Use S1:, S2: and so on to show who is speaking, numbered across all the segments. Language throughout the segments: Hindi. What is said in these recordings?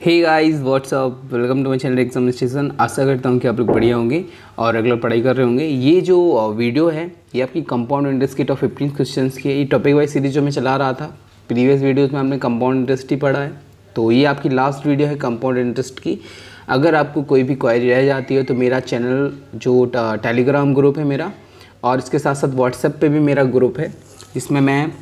S1: Hey guys what's up, welcome to my channel exam station. आशा करता हूँ कि आप लोग बढ़िया होंगे और रेगुलर पढ़ाई कर रहे होंगे। ये जो वीडियो है ये आपकी कंपाउंड इंटरेस्ट की टॉप 15 क्वेश्चंस की ये टॉपिक वाइज सीरीज जो मैं चला रहा था। प्रीवियस वीडियोज़ में हमने कंपाउंड इंटरेस्ट ही पढ़ा है, तो ये आपकी लास्ट वीडियो है कंपाउंड इंटरेस्ट की। अगर आपको कोई भी क्वेरी रह जाती है तो मेरा चैनल जो टेलीग्राम ग्रुप है मेरा, और इसके साथ साथ व्हाट्सएप पे भी मेरा ग्रुप है जिसमें मैं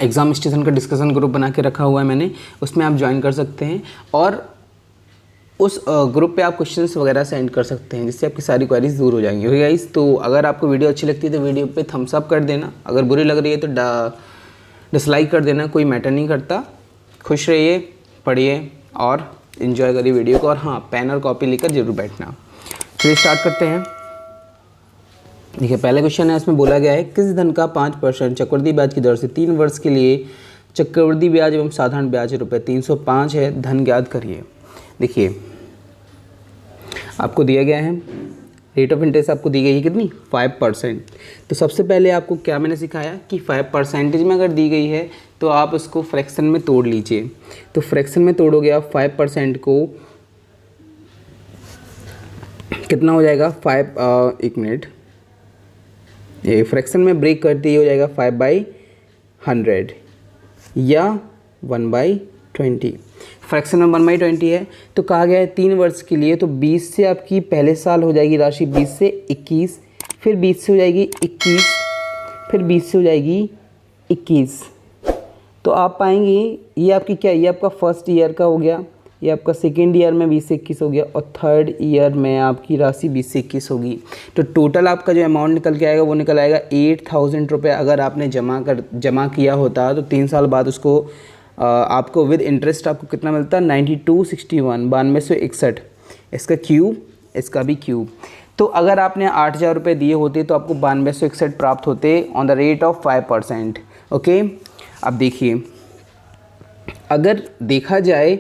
S1: एग्ज़ाम स्टेशन का डिस्कशन ग्रुप बना के रखा हुआ है मैंने, उसमें आप ज्वाइन कर सकते हैं और उस ग्रुप पे आप क्वेश्चंस वगैरह सेंड कर सकते हैं जिससे आपकी सारी क्वेरीज दूर हो जाएंगी। ओके गाइस, तो अगर आपको वीडियो अच्छी लगती है तो वीडियो पे थम्स अप कर देना, अगर बुरी लग रही है तो डिसलाइक कर देना, कोई मैटर नहीं करता। खुश रहिए, पढ़िए और इन्जॉय करिए वीडियो को। और हाँ, पेन और कॉपी लेकर जरूर बैठना। चलिए स्टार्ट करते हैं। देखिए पहला क्वेश्चन है, इसमें बोला गया है किस धन का 5% चक्रवृद्धि ब्याज की दर से 3 वर्ष के लिए चक्रवृद्धि ब्याज एवं साधारण ब्याज रुपये 305 है, धन ज्ञात करिए। देखिए आपको दिया गया है रेट ऑफ इंटरेस्ट, आपको दी गई है कितनी 5%। तो सबसे पहले आपको क्या मैंने सिखाया कि 5% में अगर दी गई है तो आप उसको फ्रैक्शन में तोड़ लीजिए। तो फ्रैक्शन में तोड़ोगे आप 5% को, कितना हो जाएगा 1 मिनट, ये फ्रैक्शन में ब्रेक करते ही हो जाएगा 5/100 या 1/20। फ्रैक्शन में 1/20 है तो कहा गया है 3 वर्ष के लिए, तो 20 से आपकी पहले साल हो जाएगी राशि 20 से 21, फिर 20 से हो जाएगी 21, फिर 20 से हो जाएगी 21। तो आप पाएंगे ये आपकी क्या, ये आपका फर्स्ट ईयर का हो गया, ये आपका सेकेंड ईयर में 20 से 21 हो गया और थर्ड ईयर में आपकी राशि 20 से 21 होगी। तो टोटल आपका जो अमाउंट निकल के आएगा वो निकल आएगा 8000 रुपये। अगर आपने जमा किया होता तो 3 साल बाद उसको आपको विद इंटरेस्ट आपको कितना मिलता, 9261, 9261। इसका क्यूब, इसका भी क्यूब। तो अगर आपने 8000 रुपये दिए होते तो आपको 9261 प्राप्त होते on the rate of 5%। Okay, अब देखिए अगर देखा जाए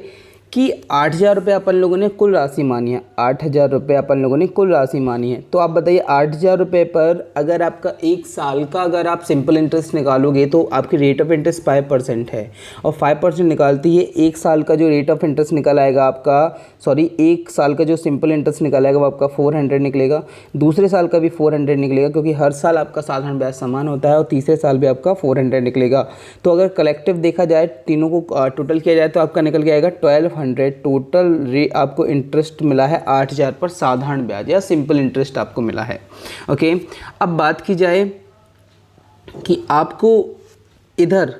S1: कि 8000 रुपये अपन लोगों ने कुल राशि मानी है, 8000 रुपये अपन लोगों ने कुल राशि मानी है, तो आप बताइए 8000 रुपये पर अगर आपका 1 साल का अगर आप सिंपल इंटरेस्ट निकालोगे तो आपकी रेट ऑफ इंटरेस्ट 5% है, और 5% निकालते ही 1 साल का जो रेट ऑफ इंटरेस्ट निकल आएगा आपका, सॉरी 1 साल का जो सिंपल इंटरेस्ट निकल आएगा वो आपका 400 निकलेगा, दूसरे साल का भी 400 निकलेगा क्योंकि हर साल आपका साधारण ब्याज समान होता है, और तीसरे साल भी आपका 400 निकलेगा। तो अगर कलेक्टिव देखा जाए, तीनों को टोटल किया जाए तो आपका निकल के आएगा 1200। टोटल आपको इंटरेस्ट मिला है 8000 पर साधारण ब्याज या सिंपल इंटरेस्ट आपको मिला है। ओके, अब बात की जाए कि आपको इधर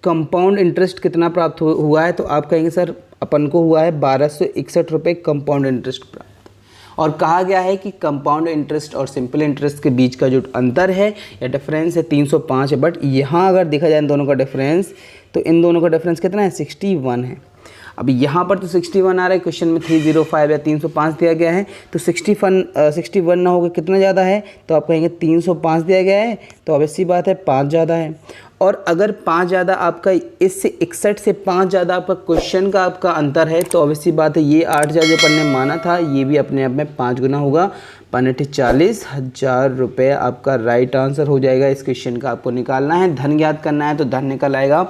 S1: कंपाउंड इंटरेस्ट कितना प्राप्त हुआ है, तो आप कहेंगे सर अपन को हुआ है 1261 रुपये कंपाउंड इंटरेस्ट प्राप्त। और कहा गया है कि कंपाउंड इंटरेस्ट और सिंपल इंटरेस्ट के बीच का जो अंतर है या डिफरेंस है 305 है, बट यहाँ अगर देखा जाए इन दोनों का डिफरेंस, तो इन दोनों का डिफरेंस कितना है 61 है। अभी यहाँ पर तो 61 आ रहा है, क्वेश्चन में 305 या 305 दिया गया है, तो 61 ना होकर कितना ज़्यादा है, तो आप कहेंगे 305 दिया गया है, तो ऑब्वियस सी बात है 5 ज़्यादा है। और अगर 5 ज़्यादा आपका इससे 61 से 5 ज़्यादा आपका क्वेश्चन का आपका अंतर है, तो ऑब्वियस सी बात है ये 8000 जो अपन ने माना था ये भी अपने आप में 5 गुना होगा, 40,000 रुपये आपका राइट आंसर हो जाएगा। इस क्वेश्चन का आपको निकालना है, धन ज्ञात करना है, तो धन निकल आएगा।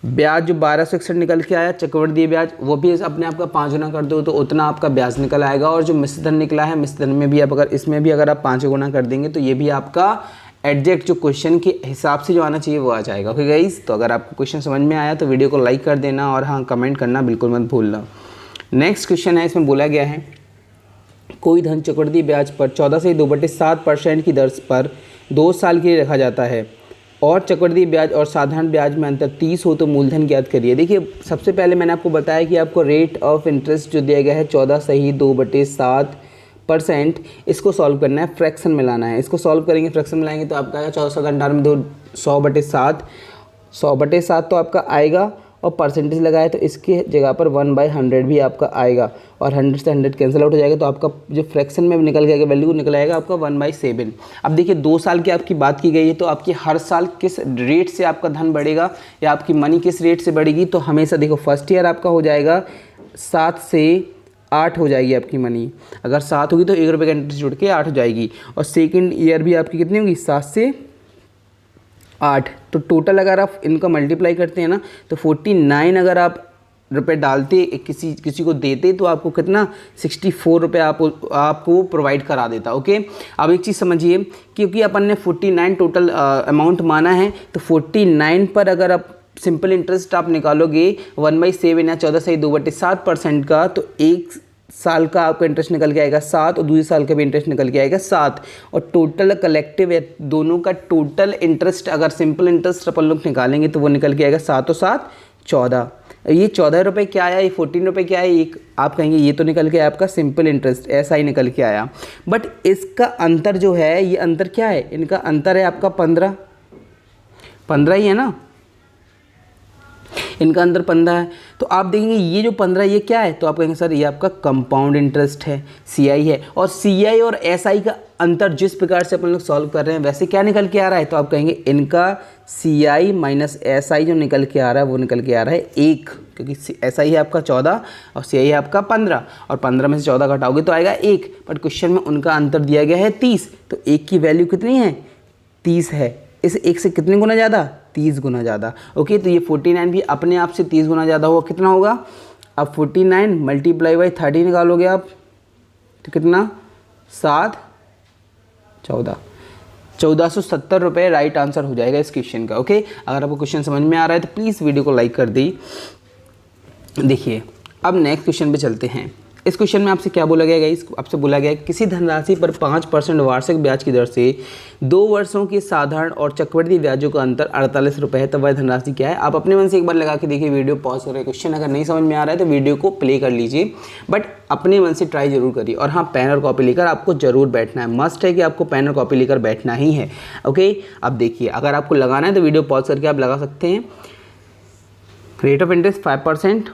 S1: ब्याज जो 1261 निकल के आया चक्रवृद्धि ब्याज, वो भी अपने आप का 5 गुना कर दो तो उतना आपका ब्याज निकल आएगा। और जो मिश्र धन निकला है, मिश्र धन में भी आप अगर इसमें भी अगर आप 5 गुना कर देंगे तो ये भी आपका एग्जैक्ट जो क्वेश्चन के हिसाब से जो आना चाहिए वो आ जाएगा। ओके गाइस, तो अगर आपको क्वेश्चन समझ में आया तो वीडियो को लाइक कर देना और हाँ कमेंट करना बिल्कुल मत भूलना। नेक्स्ट क्वेश्चन है, इसमें बोला गया है कोई धन चक्रवृद्धि ब्याज पर 14 से 2/7% की दर पर 2 साल के लिए रखा जाता है और चक्रवृद्धि ब्याज और साधारण ब्याज में अंतर 30 हो तो मूलधन ज्ञात करिए। देखिए सबसे पहले मैंने आपको बताया कि आपको रेट ऑफ इंटरेस्ट जो दिया गया है 14 सही 2/7%, इसको सॉल्व करना है, फ्रैक्शन में लाना है। इसको सॉल्व करेंगे, फ्रैक्शन में लाएंगे तो आपका आएगा 14 में 100/7, 100/7 तो आपका आएगा, और परसेंटेज लगाए तो इसके जगह पर 1/100 भी आपका आएगा, और 100 से 100 कैंसिल आउट हो जाएगा, तो आपका जो फ्रैक्शन में निकल गया वैल्यू निकल आएगा आपका 1/7। अब देखिए 2 साल की आपकी बात की गई है, तो आपकी हर साल किस रेट से आपका धन बढ़ेगा या आपकी मनी किस रेट से बढ़ेगी, तो हमेशा देखो फर्स्ट ईयर आपका हो जाएगा 7 से 8 हो जाएगी आपकी मनी, अगर 7 होगी तो 1 रुपये का इंटरेस्ट जुड़ के 8 हो जाएगी, और सेकेंड ईयर भी आपकी कितनी होगी 7 से 8। तो टोटल अगर आप इनका मल्टीप्लाई करते हैं ना तो 49 अगर आप रुपये डालते, किसी को देते तो आपको कितना 64 रुपये आपको प्रोवाइड करा देता। ओके, अब एक चीज़ समझिए, क्योंकि अपन ने 49 टोटल अमाउंट माना है, तो 49 पर अगर आप सिंपल इंटरेस्ट आप निकालोगे 1/7 या 14/2/7% का, तो एक साल का आपका इंटरेस्ट निकल के आएगा 7 और दूसरे साल का भी इंटरेस्ट निकल के आएगा 7, और टोटल कलेक्टिव है दोनों का टोटल इंटरेस्ट अगर सिंपल इंटरेस्ट अपन लोग निकालेंगे तो वो निकल के आएगा 7 और 7 14। ये 14 रुपये क्या आया, ये 14 रुपये क्या है, एक आप कहेंगे ये तो निकल के आया आपका सिंपल इंटरेस्ट, ऐसा ही निकल के आया। बट इसका अंतर जो है, ये अंतर क्या है, इनका अंतर है आपका 15 ही है ना, इनका अंदर 15 है। तो आप देखेंगे ये जो 15 ये क्या है, तो आप कहेंगे सर ये आपका कंपाउंड इंटरेस्ट है, CI है। और CI और SI का अंतर जिस प्रकार से अपन लोग सॉल्व कर रहे हैं वैसे क्या निकल के आ रहा है, तो आप कहेंगे इनका CI माइनस SI जो निकल के आ रहा है वो निकल के आ रहा है 1, क्योंकि SI है आपका 14 और CI है आपका 15, और 15 में से 14 घटाओगे तो आएगा 1। बट क्वेश्चन में उनका अंतर दिया गया है 30, तो 1 की वैल्यू कितनी है, 30 है। इस 1 से कितने गुना ज़्यादा, 30 गुना ज़्यादा। ओके, तो ये 49 भी अपने आप से 30 गुना ज़्यादा होगा, कितना होगा, अब 49 मल्टीप्लाई बाई 30 निकालोगे आप तो कितना 7 14 1470 रुपये राइट आंसर हो जाएगा इस क्वेश्चन का। ओके, अगर आपको क्वेश्चन समझ में आ रहा है तो प्लीज़ वीडियो को लाइक कर दी। देखिए अब नेक्स्ट क्वेश्चन पे चलते हैं। इस क्वेश्चन में आपसे क्या बोला गया है, आपसे बोला गया है किसी धनराशि पर 5% वार्षिक ब्याज की दर से 2 वर्षों के साधारण और चक्रवृद्धि ब्याजों का अंतर 48 रुपये है, तो वह धनराशि क्या है। आप अपने मन से एक बार लगा के देखिए, वीडियो पॉज करें, क्वेश्चन अगर नहीं समझ में आ रहा है तो वीडियो को प्ले कर लीजिए, बट अपने मन से ट्राई जरूर करिए। और हाँ, पेन और कॉपी लेकर आपको जरूर बैठना है, मस्ट है कि आपको पेन और कॉपी लेकर बैठना ही है। ओके, अब देखिए अगर आपको लगाना है तो वीडियो पॉज करके आप लगा सकते हैं। रेट ऑफ इंटरेस्ट 5%,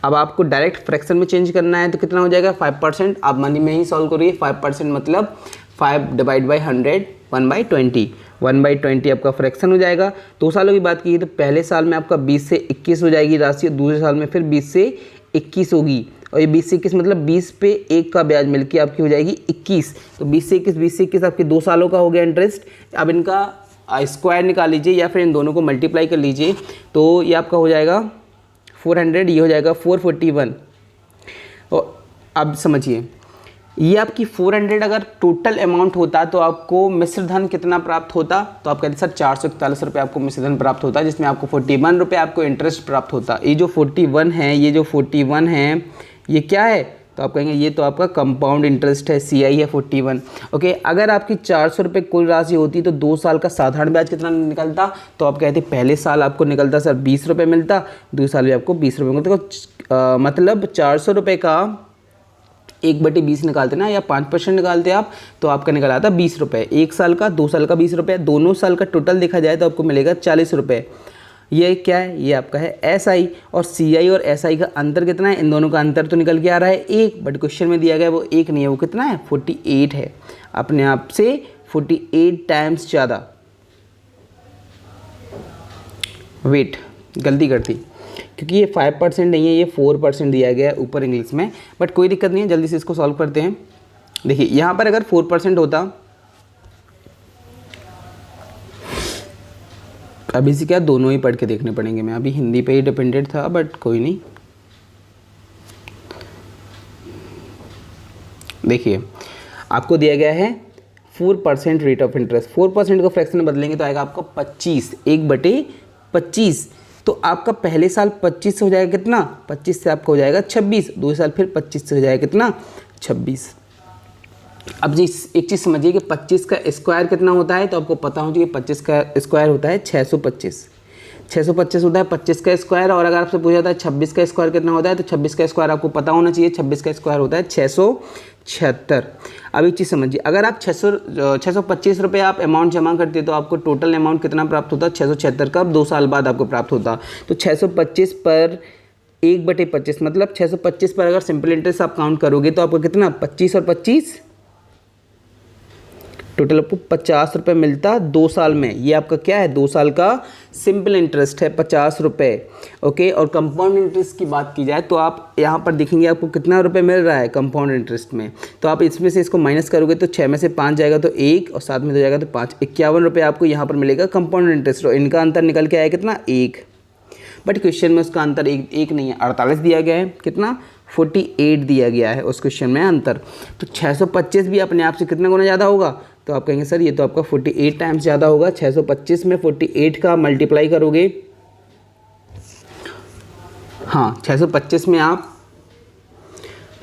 S1: अब आपको डायरेक्ट फ्रैक्शन में चेंज करना है तो कितना हो जाएगा 5%। आप मनी में ही सॉल्व करिए, 5% मतलब 5 डिवाइड बाई 100 1/20, 1/20 आपका फ्रैक्शन हो जाएगा। 2 सालों की बात की तो पहले साल में आपका 20 से 21 हो जाएगी राशि, और दूसरे साल में फिर 20 से 21 होगी, और ये 20 से 21 मतलब 20 पे 1 का ब्याज मिलके आपकी हो जाएगी 21। तो 20 से 21 आपके 2 सालों का हो गया इंटरेस्ट। अब इनका स्क्वायर निकाल लीजिए या फिर इन दोनों को मल्टीप्लाई कर लीजिए, तो ये आपका हो जाएगा 400, ये हो जाएगा 441। और अब समझिए, ये आपकी 400 अगर टोटल अमाउंट होता तो आपको मिश्र धन कितना प्राप्त होता, तो आप कहते सर 441 रुपये आपको मिश्र धन प्राप्त होता, जिसमें आपको 41 रुपये आपको इंटरेस्ट प्राप्त होता। ये जो 41 है, ये जो 41 है ये क्या है, तो आप कहेंगे ये तो आपका कंपाउंड इंटरेस्ट है, CI है 41। ओके, अगर आपकी 400 रुपये कुल राशि होती तो 2 साल का साधारण ब्याज कितना निकलता, तो आप कहते पहले साल आपको निकलता सर 20 रुपये मिलता, दूसरे साल भी आपको 20 रुपये मिलता। मतलब 400 रुपये का 1/20 निकालते ना, या 5% निकालते आप, तो आपका निकल आता 20 रुपये। 1 साल का, 2 साल का 20 रुपये, दोनों साल का टोटल देखा जाए तो आपको मिलेगा 40 रुपये। ये क्या है, ये आपका है SI, और CI और SI का अंतर कितना है, इन दोनों का अंतर तो निकल के आ रहा है 1, बट क्वेश्चन में दिया गया वो 1 नहीं है, वो कितना है 48 है, अपने आप से 48 टाइम्स ज़्यादा। वेट, गलती कर दी, क्योंकि ये 5% नहीं है, ये 4% दिया गया है ऊपर इंग्लिश में, बट कोई दिक्कत नहीं है, जल्दी से इसको सॉल्व करते हैं। देखिए यहाँ पर अगर 4% होता, अभी से क्या दोनों ही पढ़ के देखने पड़ेंगे, मैं अभी हिंदी पे ही डिपेंडेड था, बट कोई नहीं। देखिए आपको दिया गया है 4% रेट ऑफ इंटरेस्ट, 4% को फ्रैक्शन में बदलेंगे तो आएगा आपको 25, 1/25। तो आपका पहले साल 25 से हो जाएगा कितना, 25 से आपका हो जाएगा 26, दूसरे साल फिर 25 से हो जाएगा कितना 26। अब जी एक चीज़ समझिए कि 25 का स्क्वायर कितना होता है, तो आपको पता हो कि 25 का स्क्वायर होता है 625, 625 होता है 25 का स्क्वायर। और अगर आपसे पूछा जाता है 26 का स्क्वायर कितना होता है, तो 26 का स्क्वायर आपको पता होना चाहिए, 26 का स्क्वायर होता है 676। अब एक चीज़ समझिए, अगर आप 625 रुपये आप अमाउंट जमा करते तो आपको टोटल अमाउंट कितना प्राप्त होता, 676 का 2 साल बाद आपको प्राप्त होता। तो 625 पर 1/25 मतलब 625 पर अगर सिंपल इंटरेस्ट आप काउंट करोगे तो आपको कितना 25 और 25 टोटल आपको 50 रुपये मिलता 2 साल में। ये आपका क्या है, 2 साल का सिंपल इंटरेस्ट है 50 रुपये। ओके, और कंपाउंड इंटरेस्ट की बात की जाए तो आप यहाँ पर देखेंगे आपको कितना रुपये मिल रहा है कंपाउंड इंटरेस्ट में, तो आप इसमें से इसको माइनस करोगे तो 6 में से 5 जाएगा तो 1, और 7 में तो जाएगा तो 5, 51 रुपये आपको यहाँ पर मिलेगा कंपाउंड इंटरेस्ट। और इनका अंतर निकल के आया कितना 1। बट क्वेश्चन में उसका अंतर एक नहीं है, 48 दिया गया है, कितना 48 दिया गया है उस क्वेश्चन में अंतर। तो 625 भी अपने आप से कितना गुना ज़्यादा होगा, तो आप कहेंगे सर ये तो आपका 48 टाइम्स ज़्यादा होगा। 625 में 48 का मल्टीप्लाई करोगे, हाँ 625 में आप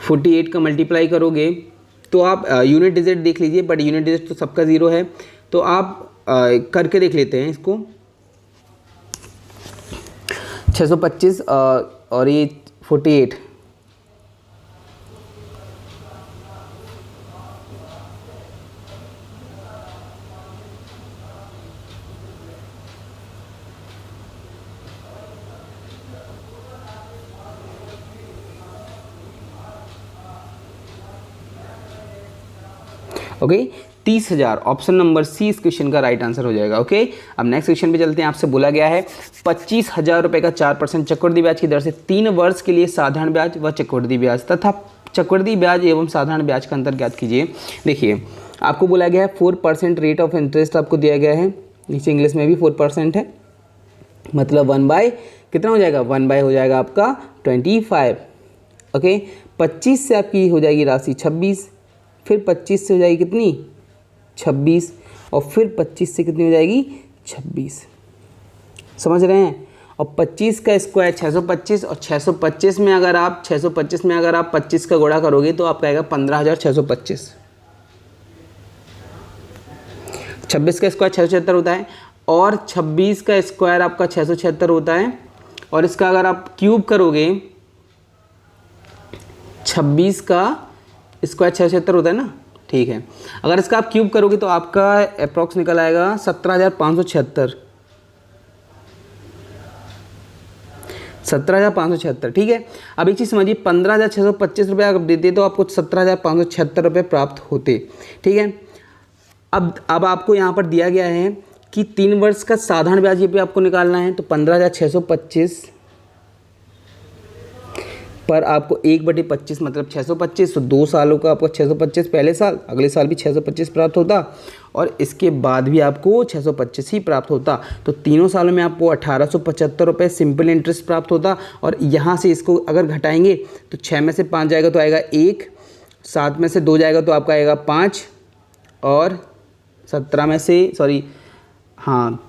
S1: 48 का मल्टीप्लाई करोगे तो आप यूनिट डिजिट देख लीजिए, बट यूनिट डिजिट तो सबका ज़ीरो है, तो आप करके देख लेते हैं इसको। 625 और ये 48, ओके 30,000 ऑप्शन नंबर सी इस क्वेश्चन का राइट आंसर हो जाएगा। ओके अब नेक्स्ट क्वेश्चन पे चलते हैं। आपसे बोला गया है 25,000 रुपये का 4% चक्रवृद्धि ब्याज की दर से 3 वर्ष के लिए साधारण ब्याज व चक्रवृद्धि ब्याज तथा चक्रवृद्धि ब्याज एवं साधारण ब्याज का अंतर ज्ञात कीजिए। देखिए आपको बोला गया है 4% रेट ऑफ इंटरेस्ट आपको दिया गया है, नीचे इंग्लिश में भी 4% है, मतलब 1/, कितना हो जाएगा 1/, हो जाएगा आपका 25। ओके 25 से आपकी हो जाएगी राशि 26, फिर 25 से हो जाएगी कितनी 26, और फिर 25 से कितनी हो जाएगी 26, समझ रहे हैं। और 25 का स्क्वायर 625, और 625 में अगर आप 25 का गुणा करोगे तो आपका आएगा 15,625। 26 का स्क्वायर 676 होता है, और 26 का स्क्वायर आपका 676 होता है, और इसका अगर आप क्यूब करोगे 26 का स्क्वायर 676 होता है ना, ठीक है, अगर इसका आप क्यूब करोगे तो आपका अप्रॉक्स निकल आएगा 17,576, 17,576, ठीक है। अब एक चीज़ समझिए 15,625 रुपये अगर देते तो आपको 17,576 रुपये प्राप्त होते, ठीक है। अब आपको यहाँ पर दिया गया है कि 3 वर्ष का साधारण ब्याज ये पे आपको निकालना है, तो 15,625 पर आपको 1/25 मतलब 625, तो 2 सालों का आपको 625 पहले साल, अगले साल भी 625 प्राप्त होता, और इसके बाद भी आपको 625 ही प्राप्त होता। तो तीनों सालों में आपको 1,875 रुपये सिंपल इंटरेस्ट प्राप्त होता। और यहाँ से इसको अगर घटाएंगे तो 6 में से 5 जाएगा तो आएगा 1, 7 में से 2 जाएगा तो आपका आएगा 5, और 17 में से हाँ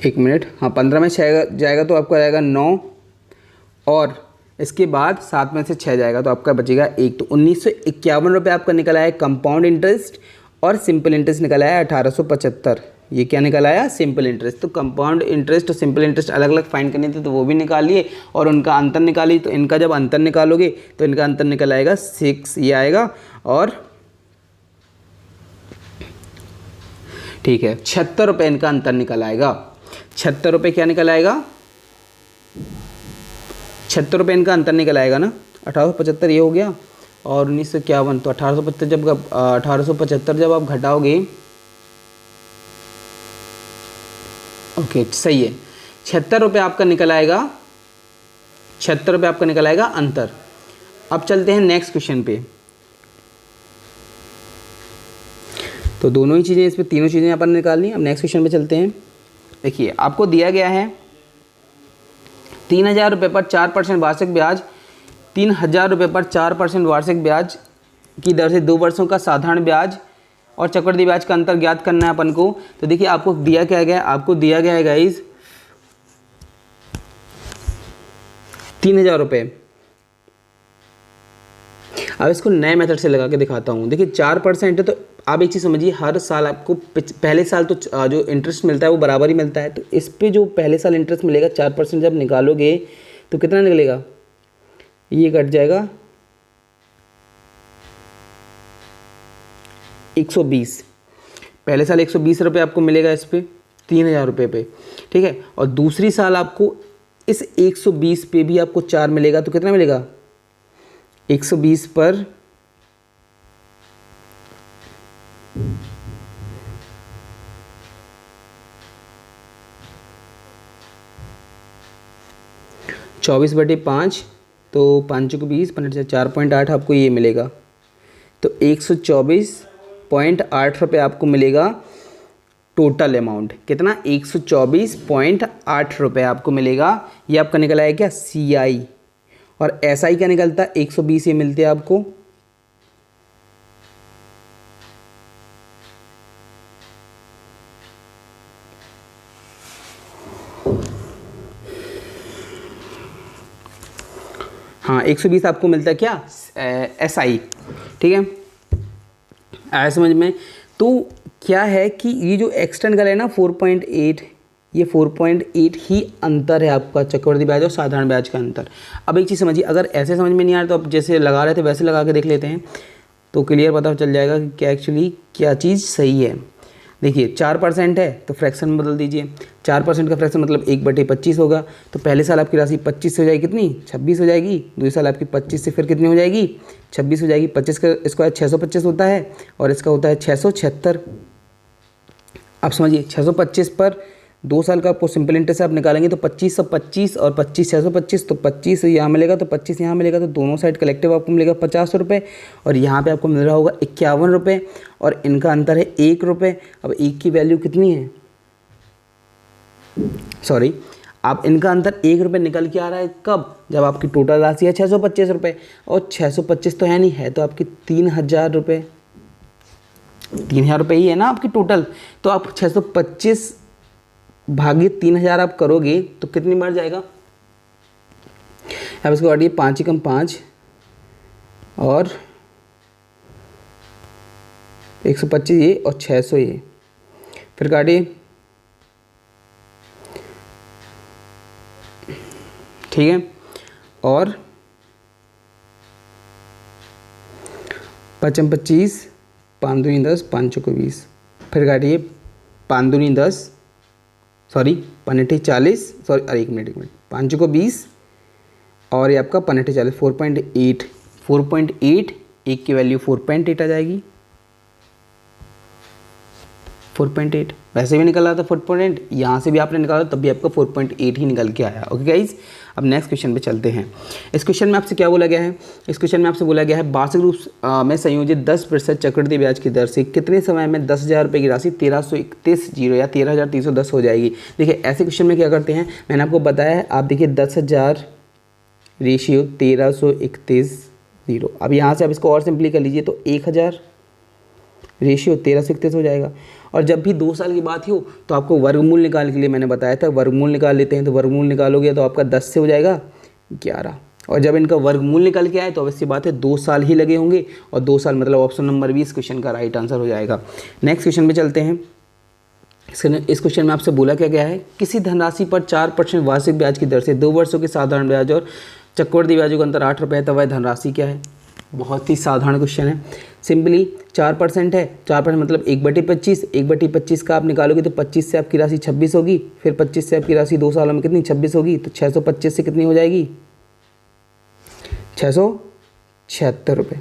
S1: 1 मिनट, हाँ 15 में 6 जाएगा तो आपका आएगा 9, और इसके बाद 7 में से 6 जाएगा तो आपका बचेगा 1। तो 1,951 रुपये आपका निकल आया कंपाउंड इंटरेस्ट, और सिंपल इंटरेस्ट निकल आया 1,875। ये क्या निकल आया सिंपल इंटरेस्ट। तो कंपाउंड इंटरेस्ट और सिंपल इंटरेस्ट अलग अलग फाइंड करने थे तो वो भी निकालिए, और उनका अंतर निकालिए। तो इनका जब अंतर निकालोगे तो इनका अंतर निकल आएगा 6, ये आएगा, और ठीक है 76 रुपये इनका अंतर निकल आएगा। 76 रुपये क्या निकल आएगा, 76 रुपये इनका अंतर निकल आएगा ना। 1875 ये हो गया, और 1951, तो 1875 जब आप घटाओगे, ओके सही है, 76 रुपये आपका निकल आएगा, 76 रुपये आपका निकल आएगा अंतर। अब चलते हैं नेक्स्ट क्वेश्चन पे। तो दोनों ही चीज़ें इस पर, तीनों चीज़ें अपन निकालनी। अब नेक्स्ट क्वेश्चन पे चलते हैं। देखिए आपको दिया गया है 3,000 रुपये पर 4% वार्षिक ब्याज, 3,000 रुपये पर 4% वार्षिक ब्याज की दर से 2 वर्षों का साधारण ब्याज और चक्रवृद्धि ब्याज का अंतर ज्ञात करना है अपन को। तो देखिए आपको दिया क्या गया, आपको दिया गया है गाइस 3,000 रुपये। अब इसको नए मेथड से लगा के दिखाता हूँ। देखिए 4% है, तो आप एक चीज़ समझिए, हर साल आपको पहले साल तो जो इंटरेस्ट मिलता है वो बराबर ही मिलता है। तो इस पे जो पहले साल इंटरेस्ट मिलेगा 4% जब निकालोगे तो कितना निकलेगा, ये कट जाएगा 120। पहले साल 120 रुपये आपको मिलेगा इस पे 3,000 रुपये पे, ठीक है। और दूसरी साल आपको इस 120 पे भी आपको 4 मिलेगा, तो कितना मिलेगा 120 पर 24/5, तो 5 को 20, 4.8 आपको ये मिलेगा। तो 124.8 रुपये आपको मिलेगा टोटल अमाउंट कितना 124.8 रुपये आपको मिलेगा। ये आपका निकला है क्या CI, और SI का निकलता है 120 ये मिलते हैं आपको। हाँ 120 आपको मिलता है क्या SI, ठीक है, आया समझ में। तो क्या है कि ये जो एक्सटेंड का है ना 4.8, ये 4.8 ही अंतर है आपका चक्रवृद्धि ब्याज और साधारण ब्याज का अंतर। अब एक चीज़ समझिए, अगर ऐसे समझ में नहीं आ रहा तो आप जैसे लगा रहे थे वैसे लगा के देख लेते हैं तो क्लियर पता चल जाएगा कि क्या एक्चुअली क्या चीज़ सही है। देखिए 4% है तो फ्रैक्शन में बदल दीजिए, 4% का फ्रैक्शन मतलब 1/25 होगा। तो पहले साल आपकी राशि 25 से हो जाएगी, कितनी 26 हो जाएगी। दूसरे साल आपकी 25 से फिर कितनी हो जाएगी 26 हो जाएगी। 25 का स्क्वायर 625 होता है और इसका होता है 676। आप समझिए 625 पर 2 साल का आपको सिंपल इंटरेस्ट आप निकालेंगे तो 2525 और 25 625, तो 25 यहाँ मिलेगा तो 25 यहाँ मिलेगा, तो दोनों साइड कलेक्टिव आपको मिलेगा 50 रुपये, और यहाँ पे आपको मिल रहा होगा 51 रुपये, और इनका अंतर है 1 रुपये। अब 1 की वैल्यू कितनी है, सॉरी, आप इनका अंतर 1 रुपये निकल के आ रहा है कब, जब आपकी टोटल राशि है 625 रुपये, और 625 तो है नहीं, है तो आपकी 3000 रुपये, 3000 रुपये ही है ना आपकी टोटल। तो आप 625 भागे 3000 आप करोगे तो कितनी बढ़ जाएगा, अब इसको काटिए 5 एकम 5 और 125 ये और 600 ये, फिर काटिए, ठीक है, और 5 25, 5 दूनी 10, 5 चौके 20, फिर काटिए 5 दूनी 10, सॉरी 5 40, सॉरी अरे एक मिनट 5 चौके 20 और ये आपका 5 40, 4.8, एक की वैल्यू 4.8 आ जाएगी, 4.8 वैसे भी निकल रहा था 4.8, यहाँ से भी आपने निकाला तब भी आपका 4.8 ही निकल के आया। ओके गाइज, अब नेक्स्ट क्वेश्चन पे चलते हैं। इस क्वेश्चन में आपसे क्या बोला गया है, इस क्वेश्चन में आपसे बोला गया है वार्षिक रूप में संयोजित 10% चक्रवृद्धि ब्याज की दर से कितने समय में 10,000 रुपये की राशि 1331 या 13,310 हो जाएगी। देखिए ऐसे क्वेश्चन में क्या करते हैं, मैंने आपको बताया है, आप देखिए 10,000 रेशियो 1331। अब यहाँ से आप इसको और सिंपली कर लीजिए तो 1,000 रेशियो 1331 हो जाएगा। और जब भी 2 साल की बात हो तो आपको वर्गमूल निकालने के लिए मैंने बताया था, वर्गमूल निकाल लेते हैं, तो वर्गमूल निकालोगे तो आपका 10 से हो जाएगा 11, और जब इनका वर्गमूल निकल के आए तो अवश्य बात है 2 साल ही लगे होंगे, और 2 साल मतलब ऑप्शन नंबर 20 क्वेश्चन का राइट आंसर हो जाएगा। नेक्स्ट क्वेश्चन पे चलते हैं। इस क्वेश्चन में आपसे बोला क्या गया है, किसी धनराशि पर 4% वार्षिक ब्याज की दर से 2 वर्षों के साधारण ब्याज और चक्रवृद्धि ब्याजों का अंतर 8 रुपये है, तब वह धनराशि क्या है। बहुत ही साधारण क्वेश्चन है, सिंपली 4% है, 4% मतलब 1/25, 1/25 का आप निकालोगे तो 25 से आपकी राशि 26 होगी, फिर 25 से आपकी राशि 2 सालों में कितनी 26 होगी, तो 625 से कितनी हो जाएगी 676 रुपये,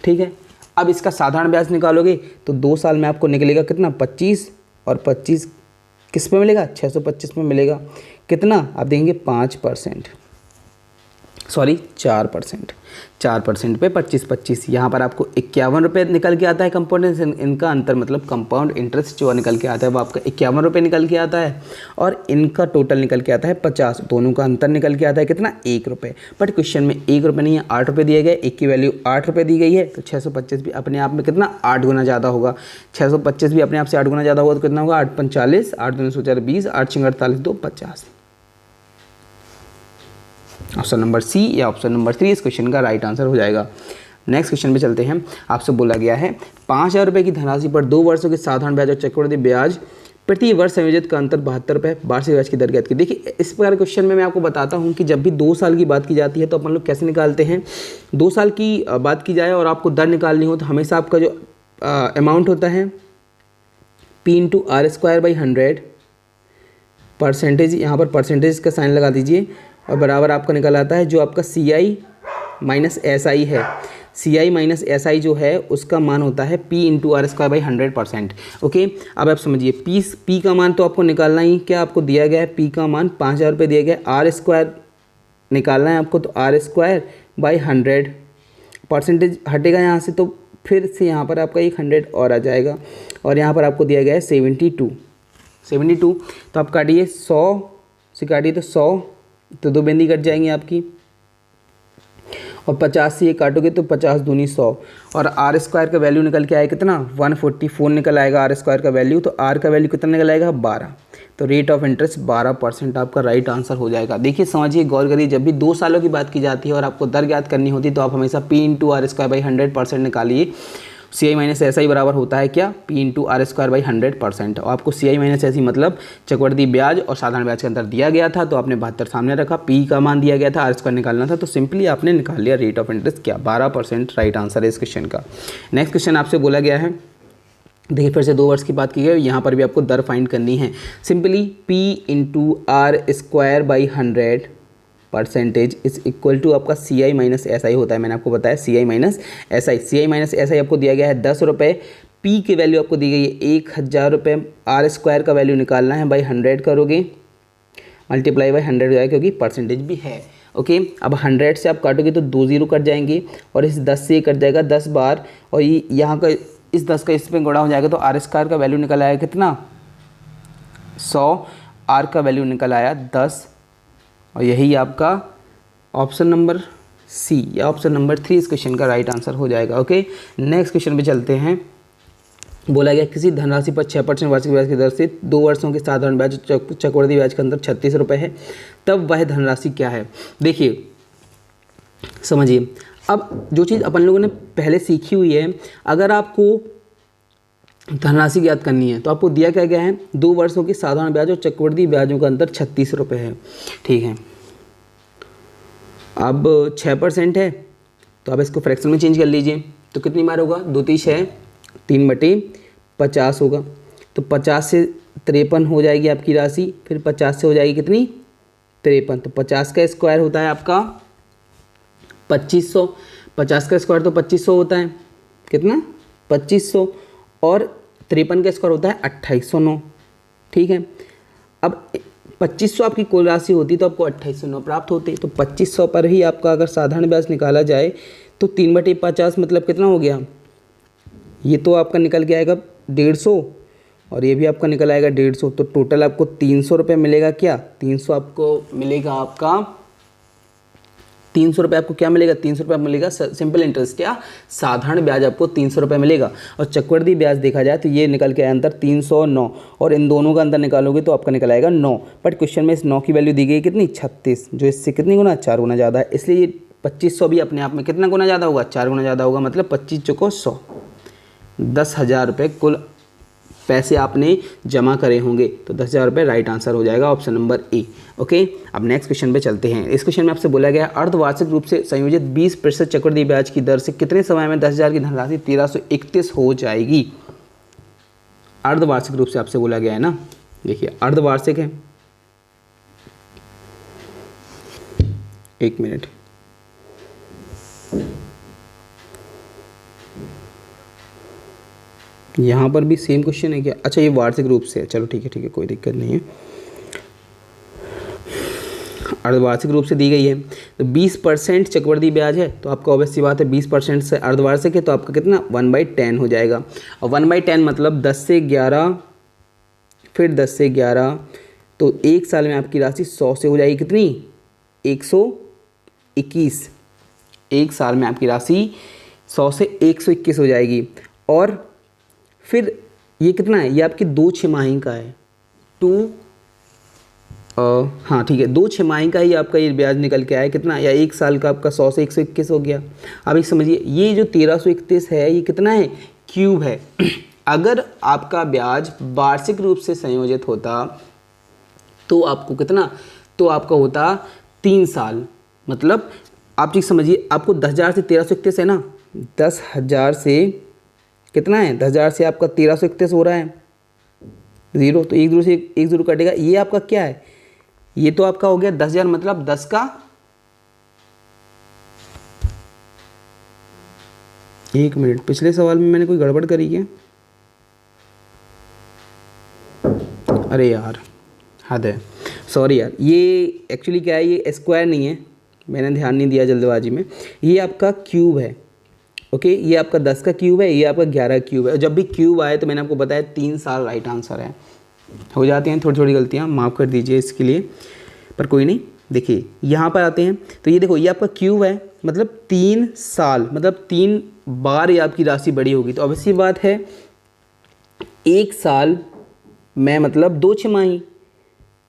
S1: ठीक है। अब इसका साधारण ब्याज निकालोगे तो 2 साल में आपको निकलेगा कितना 25, और 25 किस पे मिलेगा 625 में मिलेगा, कितना आप देंगे 5%, सॉरी 4%, 4% पे 25, यहाँ पर आपको 51 रुपये निकल के आता है कंपाउंड, इनका अंतर मतलब कंपाउंड इंटरेस्ट जो निकल के आता है वो आपका 51 रुपये निकल के आता है, और इनका टोटल निकल के आता है 50, दोनों का अंतर निकल के आता है कितना 1 रुपये। बट क्वेश्चन में 1 रुपये नहीं है, 8 रुपये दिए गए, एक की वैल्यू 8 रुपये दी गई है, तो 625 भी अपने आप में कितना 8 गुना ज़्यादा होगा, 625 भी अपने आप से 8 गुना ज़्यादा होगा, तो कितना होगा 8 45, 8 दूनी 4 20, 8 6 48 2 50। ऑप्शन नंबर सी या ऑप्शन नंबर 3 इस क्वेश्चन का राइट आंसर हो जाएगा। नेक्स्ट क्वेश्चन पे चलते हैं। आपसे बोला गया है 5,000 रुपये की धनराशि पर 2 वर्षों के साधारण ब्याज और चक्रवृद्धि ब्याज प्रति वर्ष संयोजित का अंतर 72 रुपये, वार्षिक ब्याज की दर ज्ञात की। देखिए इस प्रकार क्वेश्चन में मैं आपको बताता हूँ कि जब भी 2 साल की बात की जाती है तो अपन लोग कैसे निकालते हैं। 2 साल की बात की जाए और आपको दर निकालनी हो तो हमेशा आपका जो अमाउंट होता है P/R²/100 परसेंटेज, यहाँ पर परसेंटेज का साइन लगा दीजिए, और बराबर आपका निकल आता है जो आपका CI माइनस SI है, CI माइनस SI जो है उसका मान होता है P/R²/100%। ओके, अब आप समझिए P का मान तो आपको निकालना ही, क्या आपको दिया गया है P का मान 5,000 रुपये दिया गया है, R² निकालना है आपको, तो R²/100 परसेंटेज हटेगा यहाँ से तो फिर से यहाँ पर आपका एक 100 और आ जाएगा, और यहाँ पर आपको दिया गया है 72। तो आप काटिए 100 से काटिए तो 100, तो 2 बिंदी कट जाएंगी आपकी, और 50 से ये काटोगे तो 50 दूनी 100, और आर स्क्वायर का वैल्यू निकल के आएगा कितना 144 निकल आएगा आर स्क्वायर का वैल्यू। तो आर का वैल्यू कितना निकल आएगा 12। तो रेट ऑफ इंटरेस्ट 12% आपका राइट आंसर हो जाएगा। देखिए समझिए, गौर करिए, जब भी 2 सालों की बात की जाती है और आपको दर ज्ञात करनी होती है तो आप हमेशा P into R square by 100% निकालिए। CI माइनस ऐसा ही बराबर होता है क्या, P into R square by 100%। और आपको CI माइनस ऐसी मतलब चक्रवृद्धि ब्याज और साधारण ब्याज के अंदर दिया गया था, तो आपने 72 सामने रखा, P का मान दिया गया था, आर स्क्वायर निकालना था, तो सिंपली आपने निकाल लिया रेट ऑफ इंटरेस्ट क्या 12% राइट आंसर है इस क्वेश्चन का। नेक्स्ट क्वेश्चन आपसे बोला गया है, देखिए फिर से 2 वर्ष की बात की गई, यहाँ पर भी आपको दर फाइंड करनी है। Simply P into R square by 100% is equal to आपका CI माइनस SI होता है। मैंने आपको बताया CI minus SI। CI minus SI आपको दिया गया है 10 रुपये, P की वैल्यू आपको दी गई है 1000 रुपये, आर स्क्वायर का वैल्यू निकालना है बाई 100 करोगे, मल्टीप्लाई बाई 100 हो जाएगा क्योंकि परसेंटेज भी है। ओके, अब 100 से आप काटोगे तो 2 0 कट जाएंगे, और इस 10 से कट जाएगा 10 बार, और ये यहाँ का इस 10 का इसमें गुणा हो जाएगा, तो आर स्क्वायर का वैल्यू निकल आया कितना 100, आर का वैल्यू निकल आया 10, और यही आपका ऑप्शन नंबर C या ऑप्शन नंबर 3 इस क्वेश्चन का राइट आंसर हो जाएगा। ओके, नेक्स्ट क्वेश्चन पे चलते हैं। बोला गया किसी धनराशि पर 6% वार्षिक ब्याज की दर से 2 वर्षों के साधारण ब्याज चक्रवृद्धि ब्याज के अंदर 36 रुपये है, तब वह धनराशि क्या है। देखिए समझिए, अब जो चीज़ अपन लोगों ने पहले सीखी हुई है, अगर आपको धनराशि ज्ञात करनी है तो आपको दिया क्या गया है 2 वर्षों की साधारण ब्याज और चक्रवृद्धि ब्याजों का अंतर 36 रुपये है। ठीक है, अब 6% है तो आप इसको फ्रैक्शन में चेंज कर लीजिए, तो कितनी बार होगा 2 3 6 3/50 होगा, तो 50 से 53 हो जाएगी आपकी राशि, फिर 50 से हो जाएगी कितनी 53, तो 50 का स्क्वायर होता है आपका 2500, 50 का स्क्वायर तो 2500 होता है, कितना 2500, और 53 का स्क्वायर होता है 2809। ठीक है, अब 2500 आपकी कुल राशि होती तो आपको 2809 प्राप्त होते, तो 2500 पर ही आपका अगर साधारण ब्याज निकाला जाए तो 3/50 मतलब कितना हो गया, ये तो आपका निकल के आएगा 150, और ये भी आपका निकल आएगा 150, तो टोटल आपको 300 रुपये मिलेगा क्या, 300 आपको मिलेगा आपका 300 रुपये आपको क्या मिलेगा, 300 रुपये मिलेगा सिंपल इंटरेस्ट, क्या साधारण ब्याज आपको 300 रुपये मिलेगा। और चक्रवृद्धि ब्याज देखा जाए तो ये निकल के आया अंतर 309, और इन दोनों का अंतर निकालोगे तो आपका निकल आएगा 9, बट क्वेश्चन में इस 9 की वैल्यू दी गई कितनी 36, जो इससे कितनी गुना 4 गुना ज़्यादा है, इसलिए ये 2500 भी अपने आप में कितना गुना ज़्यादा होगा 4 गुना ज़्यादा होगा, मतलब 25 चौको 100, 10,000 रुपये कुल पैसे आपने जमा करे होंगे, तो 10,000 रुपये राइट आंसर हो जाएगा ऑप्शन नंबर ए। ओके, अब नेक्स्ट क्वेश्चन पे चलते हैं। इस क्वेश्चन में आपसे बोला गया अर्धवार्षिक रूप से संयोजित 20% चक्रवृद्धि ब्याज की दर से कितने समय में 10,000 की धनराशि 1331 हो जाएगी। अर्धवार्षिक रूप से आपसे बोला गया है ना, देखिए अर्धवार्षिक है, 1 मिनट, यहाँ पर भी सेम क्वेश्चन है क्या, अच्छा ये वार्षिक रूप से है, चलो ठीक है कोई दिक्कत नहीं है, अर्धवार्षिक रूप से दी गई है, तो 20% चक्रवृद्धि ब्याज है, तो आपका ऑब्वियस सी बात है 20% से अर्धवार्षिक है तो आपका कितना 1/10 हो जाएगा, और 1/10 मतलब 10 से 11 फिर 10 से 11, तो 1 साल में आपकी राशि 100 से हो जाएगी कितनी 121, 1 साल में आपकी राशि 100 से 121 हो जाएगी, और फिर ये कितना है, ये आपकी 2 छमाही का है, हाँ ठीक है 2 छमाही का ही आपका ये ब्याज निकल के आया कितना, या 1 साल का आपका 100 से 121 हो गया। अब एक समझिए, ये जो 1331 है ये कितना है क्यूब है। अगर आपका ब्याज वार्षिक रूप से संयोजित होता तो आपको कितना, तो आपका होता 3 साल, मतलब आप चीज़ समझिए, आपको 10,000 से 1331 है ना, 10,000 से कितना है, 10,000 से आपका 1331 हो रहा है, 0 तो 1 0 से 1 0 कटेगा, ये आपका क्या है, ये तो आपका हो गया 10,000 मतलब 10 का 1 मिनट, पिछले सवाल में मैंने कोई गड़बड़ करी क्या, अरे यार हद है, सॉरी यार, ये एक्चुअली क्या है, ये स्क्वायर नहीं है, मैंने ध्यान नहीं दिया जल्दबाजी में, ये आपका क्यूब है, ओके, ये आपका 10 का क्यूब है, ये आपका 11 क्यूब है। और जब भी क्यूब आए तो मैंने आपको बताया 3 साल राइट आंसर है। हो जाती हैं थोड़ी थोड़ी गलतियाँ, माफ़ कर दीजिए इसके लिए, पर कोई नहीं। देखिए यहाँ पर आते हैं तो ये देखो ये आपका क्यूब है, मतलब 3 साल, मतलब 3 बार ये आपकी राशि बड़ी होगी। तो ऑब्वियसली बात है 1 साल में मतलब 2 छमाही,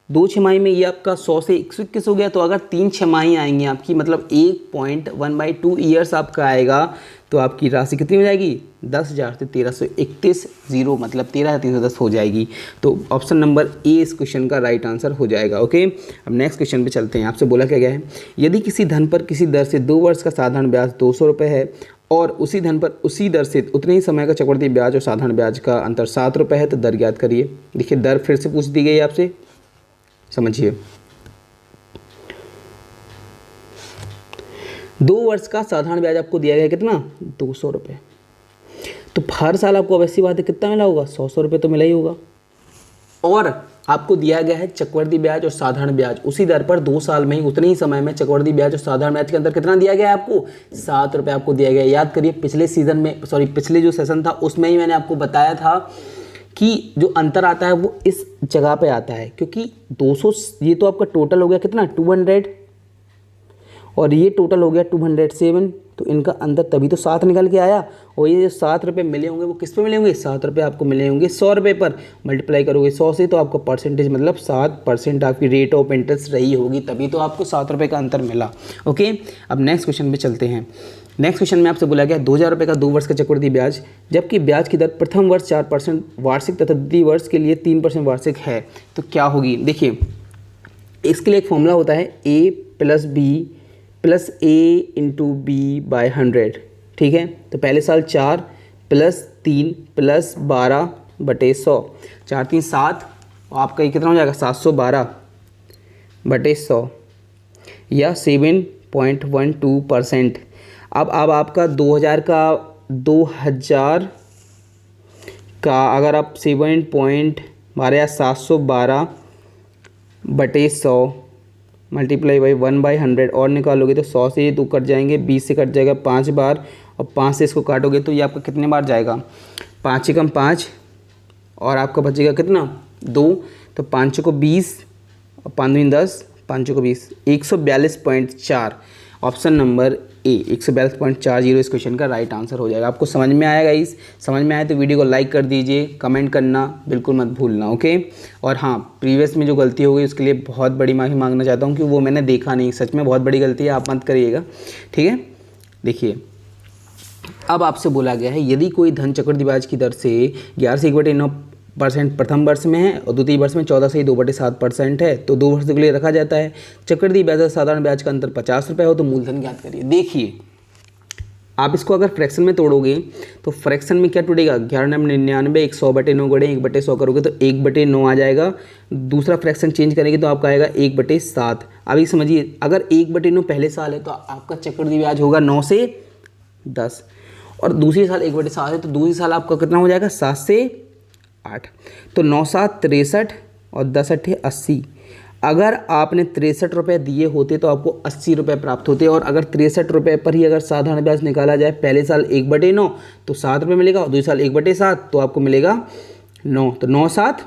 S1: 2 छमाही में ये आपका 100 से 121 हो गया। तो अगर 3 छमाही आएंगी आपकी, मतलब 1.1/2 ईयर्स आपका आएगा, तो आपकी राशि कितनी हो जाएगी? 10,000 से 1331, जीरो मतलब 13,310 हो जाएगी। तो ऑप्शन नंबर ए इस क्वेश्चन का राइट आंसर हो जाएगा। ओके, अब नेक्स्ट क्वेश्चन पे चलते हैं। आपसे बोला क्या गया है, यदि किसी धन पर किसी दर से 2 वर्ष का साधारण ब्याज 200 रुपये है और उसी धन पर उसी दर से उतने ही समय का चक्रवृद्धि ब्याज और साधारण ब्याज का अंतर 7 रुपये है, तो दर ज्ञात करिए। देखिए दर फिर से पूछ दी गई आपसे, समझिए। 2 वर्ष का साधारण ब्याज आपको दिया गया कितना? 200 रुपये। तो हर साल आपको अवश्य बात है कितना मिला होगा? 100 रुपये तो मिला ही होगा। और आपको दिया गया है चक्रवृद्धि ब्याज और साधारण ब्याज उसी दर पर 2 साल में ही उतने ही समय में चक्रवृद्धि ब्याज और साधारण ब्याज के अंदर कितना दिया गया है आपको? 7 रुपये आपको दिया गया है। याद करिए पिछले सीजन में, सॉरी पिछले जो सेशन था उसमें ही मैंने आपको बताया था कि जो अंतर आता है वो इस जगह पे आता है, क्योंकि 200 ये तो आपका टोटल हो गया कितना? 200, और ये टोटल हो गया 207। तो इनका अंतर तभी तो 7 निकल के आया। और ये जो 7 रुपये मिले होंगे वो किस पे मिले होंगे? 7 रुपये आपको मिले होंगे 100 रुपये पर। मल्टीप्लाई करोगे 100 से तो आपका परसेंटेज मतलब 7% आपकी रेट ऑफ इंटरेस्ट रही होगी, तभी तो आपको 7 रुपये का अंतर मिला। ओके, अब नेक्स्ट क्वेश्चन पे चलते हैं। नेक्स्ट क्वेश्चन में आपसे बोला गया 2,000 रुपये का 2 वर्ष का चक्रवृद्धि ब्याज, जबकि ब्याज की दर प्रथम वर्ष 4% वार्षिक तथा द्वितीय वर्ष के लिए 3% वार्षिक है, तो क्या होगी? देखिए इसके लिए एक फॉर्मूला होता है A + B + A × B/100, ठीक है। तो पहले साल 4 + 3 + 12/100, 4 3 7, और आपका ये कितना हो जाएगा? 712/100 या 7.12%। अब आपका 2000 का अगर आप 712/100 मल्टीप्लाई बाई 1/100 और निकालोगे तो 100 से ये 2 कट जाएंगे, 20 से कट जाएगा 5 बार, और 5 से इसको काटोगे तो ये आपका कितने बार जाएगा? 5 × 5, और आपका बचेगा कितना? 2। तो 5 को 20 और 5 दूनी 10, 5 को 20, 142.4। ऑप्शन नंबर ए 142.40 इस क्वेश्चन का राइट आंसर हो जाएगा। आपको समझ में आएगा? इस समझ में आए तो वीडियो को लाइक कर दीजिए, कमेंट करना बिल्कुल मत भूलना। ओके, और हाँ प्रीवियस में जो गलती हो गई उसके लिए बहुत बड़ी माफ़ी मांगना चाहता हूँ कि वो मैंने देखा नहीं, सच में बहुत बड़ी गलती है, आप मत करिएगा, ठीक है। देखिए अब आपसे बोला गया है यदि कोई धन चक्रवृद्धि ब्याज की दर से 11 से 1/9% प्रथम वर्ष में है और द्वितीय वर्ष में 14 से 2/7% है, तो 2 वर्ष के लिए रखा जाता है। चक्रवृद्धि ब्याज और साधारण ब्याज का अंतर 50 रुपये हो तो मूलधन ज्ञात करिए। देखिए आप इसको अगर फ्रैक्शन में तोड़ोगे तो फ्रैक्शन में क्या टूटेगा? 11×99, 100/9 गढ़े 1/100 करोगे तो 1/9 आ जाएगा। दूसरा फ्रैक्शन चेंज करेंगे तो आपका आएगा 1/7। अभी समझिए अगर 1/9 पहले साल है तो आपका चक्रवृद्धि ब्याज होगा 9 से 10, और दूसरी साल 1/7 है तो दूसरी साल आपका कितना हो जाएगा? 7 से 8। तो 9 7 63 और 10 8 80। अगर आपने 63 रुपये दिए होते तो आपको 80 रुपये प्राप्त होते, और अगर 63 रुपये पर ही अगर साधारण ब्याज निकाला जाए, पहले साल 1/9 तो 7 रुपये मिलेगा, और दूसरे साल 1/7 तो आपको मिलेगा 9। तो 9 7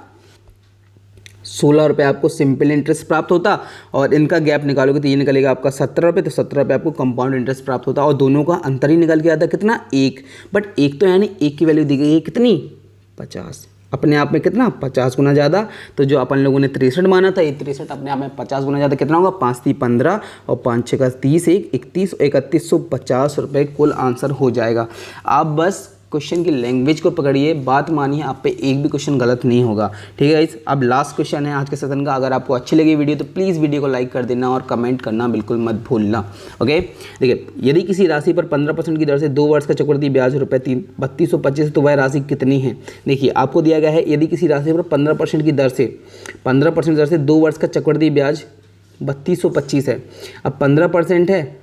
S1: 16 रुपये आपको सिंपल इंटरेस्ट प्राप्त होता, और इनका गैप निकालोगे तो ये निकलेगा आपका 17 रुपये। तो 17 रुपये आपको कंपाउंड इंटरेस्ट प्राप्त होता, और दोनों का अंतर ही निकल के आता कितना? 1। बट 1 तो यानी 1 की वैल्यू दी गई है कितनी? 50। अपने आप में कितना? 50 गुना ज़्यादा। तो जो अपन लोगों ने 63 माना था, ये 63 अपने आप में 50 गुना ज़्यादा कितना होगा? 5 3 15 और 5 6 30 1 31 3150 रुपये कुल आंसर हो जाएगा। आप बस क्वेश्चन की लैंग्वेज को पकड़िए, बात मानिए, आप पे एक भी क्वेश्चन गलत नहीं होगा, ठीक है गाइस। अब लास्ट क्वेश्चन है आज के सेशन का। अगर आपको अच्छी लगी वीडियो तो प्लीज़ वीडियो को लाइक कर देना और कमेंट करना बिल्कुल मत भूलना। ओके, देखिए यदि किसी राशि पर 15% की दर से 2 वर्ष का चक्रवृद्धि ब्याज ₹3225 तो वह राशि कितनी है? देखिए आपको दिया गया है यदि किसी राशि पर 15% की दर से 2 वर्ष का चक्रवृद्धि ब्याज 3225 है। अब 15% है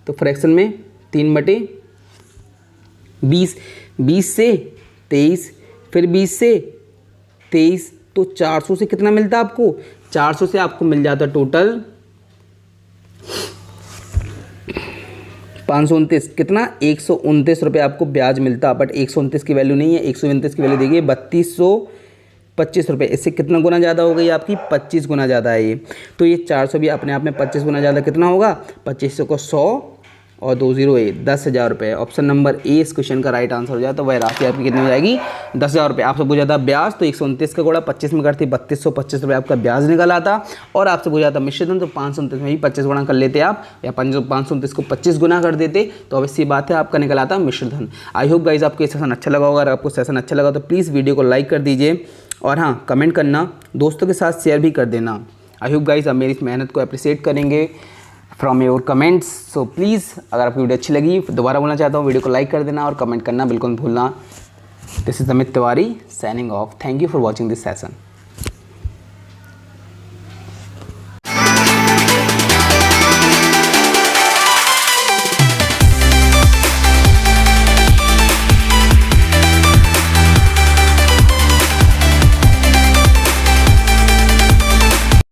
S1: तो फ्रैक्शन में 3/20, 20 से 23, फिर 20 से 23, तो 400 से कितना मिलता है आपको? 400 से आपको मिल जाता टोटल 529 कितना 129 रुपये आपको ब्याज मिलता, बट 129 की वैल्यू नहीं है, 129 की वैल्यू देखिए 3225 रुपये। इससे कितना गुना ज़्यादा हो गई आपकी, 25 गुना ज़्यादा है ये। तो ये 400 भी अपने आप में 25 गुना ज़्यादा कितना होगा, 2500 को 100 और 20 ए 10,000 रुपये। ऑप्शन नंबर ए इस क्वेश्चन का राइट आंसर हो जाए। तो वह राशि आपकी कितनी हो जाएगी, 10,000 रुपये। आपसे पूछा था ब्याज, तो 129 का गुणा 25 में करती 3225 रुपये आपका ब्याज निकल आता। और आपसे पूछा था मिश्रधन, तो 529 में ही 25 गुना कर लेते आप, या 529 को 25 गुना कर देते, तो अब इसी बात है आपका निकल आता मिश्रधन। आई होप गाइज आपको ये सेशन अच्छा लगा होगा। अगर आपको सेशन अच्छा लगा तो प्लीज़ वीडियो को लाइक कर दीजिए, और हाँ कमेंट करना, दोस्तों के साथ शेयर भी कर देना। आई होप गाइज आप मेरी इस मेहनत को अप्रिशिएट करेंगे from your comments. So please अगर आपकी वीडियो अच्छी लगी, दोबारा बोलना चाहता हूँ, वीडियो को लाइक कर देना और कमेंट करना बिल्कुल भूलना। This is Amit Tiwari signing off. Thank you for watching this session.